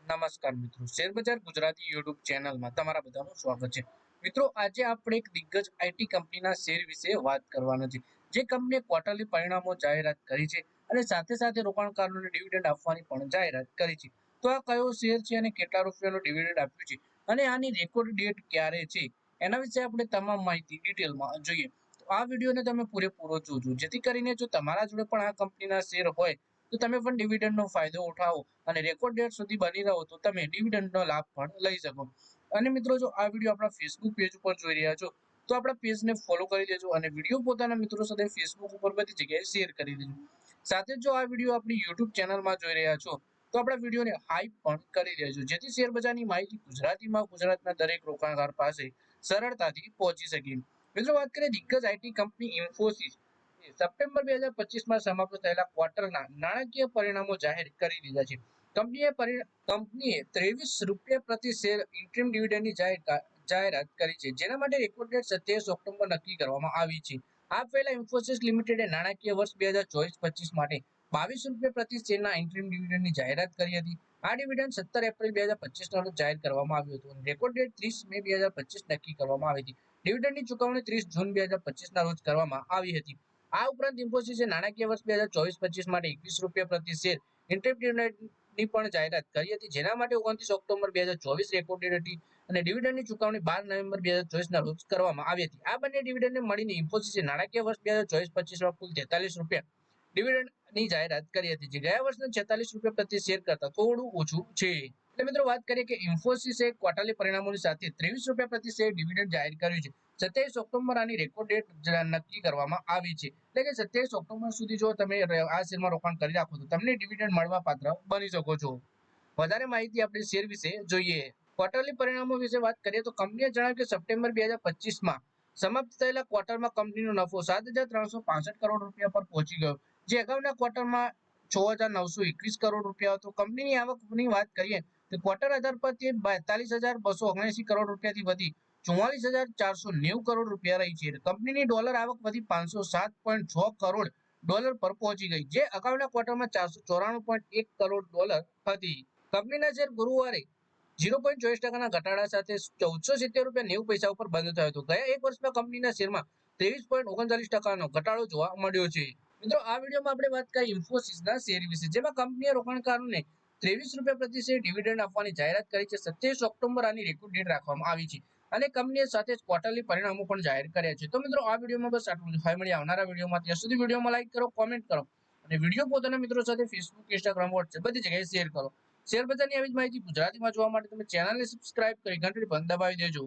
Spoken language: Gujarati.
નમસ્કાર મિત્રો, શેરબજાર ગુજરાતી યુટ્યુબ ચેનલમાં તમારા બધાનું સ્વાગત છે. મિત્રો, આજે આપણે એક દિગ્ગજ આઈટી કંપનીના શેર વિશે વાત કરવાના છે, જે કંપનીએ ક્વાર્ટરલી પરિણામો જાહેરાત કરી છે અને સાથે સાથે રોકાણકારોને ડિવિડન્ડ આપવાની પણ જાહેરાત કરી છે. તો આ કયો શેર છે અને કેટલા રૂપિયાનો ડિવિડન્ડ આપ્યું છે અને આની રેકોર્ડ ડેટ ક્યારે છે, એના વિશે આપણે તમામ માહિતી ડિટેલમાં જોઈએ. તો આ વિડીયોને તમે પૂરેપૂરો જોજો, જેથી કરીને જો તમારા જોડે પણ આ કંપનીના શેર હોય તો તમે પણ ડિવિડન્ડનો ફાયદો ઉઠાવો અને રેકોર્ડ ડેટ સુધી બની રહો તો તમે ડિવિડન્ડનો લાભ પણ લઈ શકો. અને મિત્રો, જો આ વિડીયો આપણા ફેસબુક પેજ ઉપર જોઈ રહ્યા છો તો આપણા પેજને ફોલો કરી દેજો અને વિડીયો પોતાના મિત્રો સાથે ફેસબુક ઉપર બધી જગ્યાએ શેર કરી દેજો. સાથે જો આ વિડીયો આપણી યુટ્યુબ ચેનલમાં જોઈ રહ્યા છો તો આપણા વિડીયોને હાઈપ પણ કરી દેજો, જેથી શેર બજારની માહિતી ગુજરાતીમાં ગુજરાતના દરેક રોકાણકાર પાસે સરળતાથી પહોંચી શકે. મિત્રો, વાત કરીએ દિગ્ગજ આઈટી કંપની ઇન્ફોસિસ સપ્ટેમ્બર 2025માં સમાપ્ત થયેલા ક્વાર્ટરના નાણાકીય પરિણામો જાહેર કરી દીધા છે. કંપનીએ 23 રૂપિયા પ્રતિ શેર ઇન્ટરિમ ડિવિડન્ડની જાહેરાત કરી છે, જેના માટે રેકોર્ડ ડેટ 27 ઓક્ટોબર નક્કી કરવામાં આવી છે. આ પહેલા ઇન્ફોસિસ લિમિટેડે નાણાકીય વર્ષ 2024-25 માટે 22 રૂપિયા પ્રતિ શેરના ઇન્ટરિમ ડિવિડન્ડની જાહેરાત કરી હતી. આ ડિવિડન્ડ 17 એપ્રિલ 2025ના રોજ જાહેર કરવામાં આવ્યું હતું અને રેકોર્ડ ડેટ 30 મે 2025 નક્કી કરવામાં આવી હતી. ડિવિડન્ડની ચુકવણી 30 જૂન 2025ના રોજ કરવામાં આવી હતી. આ ઉપરાંત ઇન્ફોસિસે નાણાકીય વર્ષ 2024-25 માટે 21 રૂપિયા પ્રતિ શેર ઇન્ટરિમ ડિવિડન્ડની પણ જાહેરાત કરી હતી, જેના માટે 29 ઓક્ટોબર 2024 રેકોર્ડ ડેટ હતી અને ડિવિડન્ડની ચુકવણી 12 નવેમ્બર 2024ના રોજ કરવામાં આવી હતી. આ બંને ડિવિડન્ડને મળીને ઇન્ફોસિસે નાણાકીય વર્ષ 2024-25માં કુલ 43 રૂપિયા ડિવિડન્ડની જાહેરાત કરી હતી, જે ગયા વર્ષના 46 રૂપિયા પ્રતિ શેર કરતા થોડું ઓછું છે. એટલે મિત્રો, વાત કરીએ કે ઇન્ફોસિસે ક્વાર્ટરલી પરિણામોની સાથે 23 રૂપિયા પ્રતિ શેર ડિવિડન્ડ જાહેર કર્યું છે. 27 ઓક્ટોબર આની રેકોર્ડ ડેટ નક્કી કરવામાં આવી છે. એટલે કે 27 ઓક્ટોબર સુધી જો તમે આ શેરમાં રોકાણ કરી રાખો તો તમને ડિવિડન્ડ મળવા પાત્ર બની શકો છો. વધારે માહિતી આપણે શેર વિશે જોઈએ. ક્વાર્ટરલી પરિણામો વિશે વાત કરીએ તો કંપનીએ જણાવ્યું કે સપ્ટેમ્બર 2025માં સમાપ્ત થયેલા ક્વાર્ટરમાં કંપનીનો નફો 7,365 કરોડ રૂપિયા પર પહોંચી ગયો, જે અગાઉના ક્વાર્ટરમાં 6,921 કરોડ રૂપિયા હતો. કંપનીની આવકની વાત કરીએ તો ક્વાર્ટર આધાર પર તે 42,279 કરોડ રૂપિયાથી વધી 44,490 કરોડ રૂપિયા રહી છે. કંપનીની ડોલર આવક વધી 507.6 કરોડ ડોલર પર પહોંચી ગઈ, જે અગાઉના ક્વાર્ટરમાં 494.1 કરોડ ડોલર હતી. કંપનીના શેર ગુરુવારે 0.24% ઘટાડા સાથે 1470.90 ઉપર બંધ થયો હતો. ગયા એક વર્ષમાં કંપનીના શેરમાં 23.39% ઘટાડો જોવા મળ્યો છે. મિત્રો, આ વિડીયોમાં આપણે વાત કરી ઇન્ફોસિસના શેર વિશે, જેમાં કંપનીએ રોકાણકારોને 23 રૂપિયા પ્રતિ શેર ડિવિડન્ડ આપવાની જાહેરાત કરી છે. 27 ઓક્ટોબર આની રેકોર્ડ ડેટ રાખવામાં આવી છે અને કંપનીએ સાથે જ ક્વાર્ટરલી પરિણામો પણ જાહેર કર્યા છે. તો મિત્રો, આ વિડીયોમાં બસ આટલું જ. હવે મળીએ આવનારા વિડીયોમાં. ત્યાં સુધી વિડીયોમાં લાઈક કરો, કોમેન્ટ કરો અને વિડીયો પોતાના મિત્રો સાથે ફેસબુક, ઇન્સ્ટાગ્રામ, વોટ્સએપ બધી જગ્યાએ શેર કરો. શેર બજારની આવી જ માહિતી ગુજરાતીમાં જોવા માટે તમે ચેનલને સબસ્ક્રાઇબ કરી ઘંટડી પણ દબાવી દેજો.